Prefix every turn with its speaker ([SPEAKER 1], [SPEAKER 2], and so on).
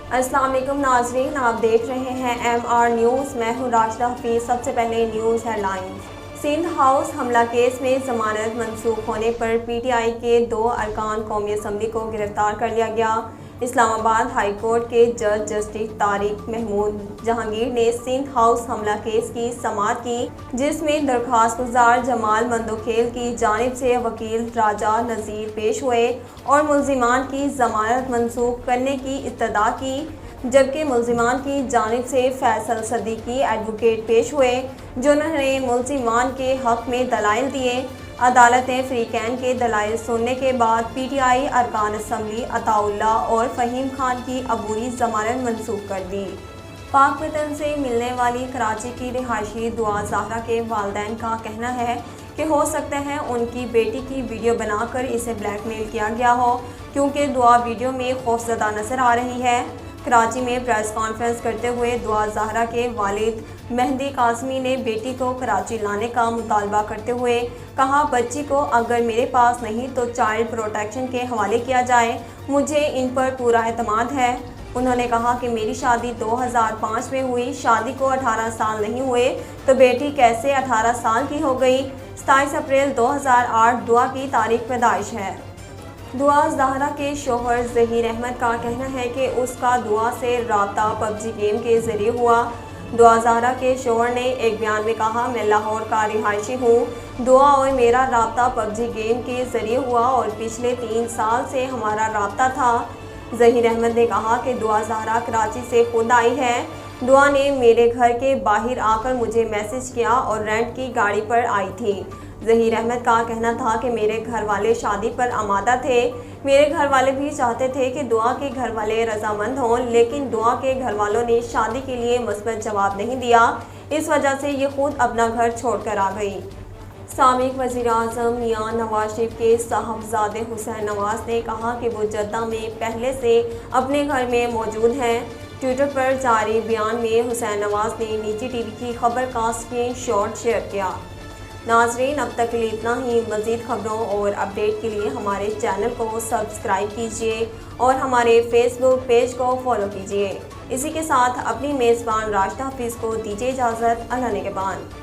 [SPEAKER 1] अस्सलाम वालेकुम नाज़रीन, आप देख रहे हैं MR न्यूज़। मैं हूँ राशिदा हफीज़। सबसे पहले न्यूज़ हेडलाइंस। सिंध हाउस हमला केस में जमानत मंसूख होने पर PTI के 2 अरकान कौमी असम्बली को गिरफ्तार कर लिया गया। इस्लामाबाद हाई कोर्ट के जज जस्टिस तारिक महमूद जहांगीर ने सिंध हाउस हमला केस की समाअत की, जिसमें दरख्वास्त गुजार जमाल मंदोखेल की जानिब से वकील राजा नज़ीर पेश हुए और मुल्जिमान की जमानत मंसूख करने की इस्तदा की, जबकि मुल्जिमान की जानिब से फैसल सदीकी एडवोकेट पेश हुए, जिन्होंने मुल्जिमान के हक में दलाइल दिए। अदालत ने फ्रीकैन के दलाइल सुनने के बाद PTI अरकान असम्बली अताउल्ला और फ़हीम खान की अबूरी जमानत मंसूख कर दी। पाक वतन से मिलने वाली कराची की रिहायशी दुआ ज़हरा के वालिदैन का कहना है कि हो सकता है उनकी बेटी की वीडियो बनाकर इसे ब्लैकमेल किया गया हो, क्योंकि दुआ वीडियो में खौफजदा नजर आ रही है। कराची में प्रेस कॉन्फ्रेंस करते हुए दुआ ज़हरा के वालिद मेहदी कासमी ने बेटी को कराची लाने का मुतालबा करते हुए कहा, बच्ची को अगर मेरे पास नहीं तो चाइल्ड प्रोटेक्शन के हवाले किया जाए, मुझे इन पर पूरा एतमाद है। उन्होंने कहा कि मेरी शादी 2005 में हुई, शादी को 18 साल नहीं हुए तो बेटी कैसे 18 साल की हो गई। 27 अप्रैल 2008 दुआ की तारीख पैदाइश है। दुआ ज़हरा के शोहर ज़हीर अहमद का कहना है कि उसका दुआ से राब्ता PUBG गेम के ज़रिए हुआ। दुआ ज़हरा के शोहर ने एक बयान में कहा, मैं लाहौर का रिहायशी हूँ। दुआ और मेरा राब्ता PUBG गेम के ज़रिए हुआ और पिछले 3 साल से हमारा राब्ता था। ज़हीर अहमद ने कहा कि दुआ ज़हरा कराची से खुद आई है। दुआ ने मेरे घर के बाहर आकर मुझे मैसेज किया और रेंट की गाड़ी पर आई थी। ज़हीर अहमद का कहना था कि मेरे घर वाले शादी पर आमादा थे। मेरे घर वाले भी चाहते थे कि दुआ के घर वाले रजामंद हों, लेकिन दुआ के घर वालों ने शादी के लिए मुस्बत जवाब नहीं दिया। इस वजह से ये खुद अपना घर छोड़कर आ गई। साबिक़ वज़ीर-ए-आज़म मियां नवाज शरीफ के साहबजादे हुसैन नवाज ने कहा कि वो जद्दा में पहले से अपने घर में मौजूद हैं। ट्विटर पर जारी बयान में हुसैन नवाज ने निजी टीवी की खबर का स्क्रीनशॉट शेयर किया। नाज़रीन, अब तक के लिए इतना ही। मज़ीद खबरों और अपडेट के लिए हमारे चैनल को सब्सक्राइब कीजिए और हमारे फेसबुक पेज को फॉलो कीजिए। इसी के साथ अपनी मेज़बान राशिदा हफीज़ को दीजिए इजाज़त। अल्लाह निगहबान।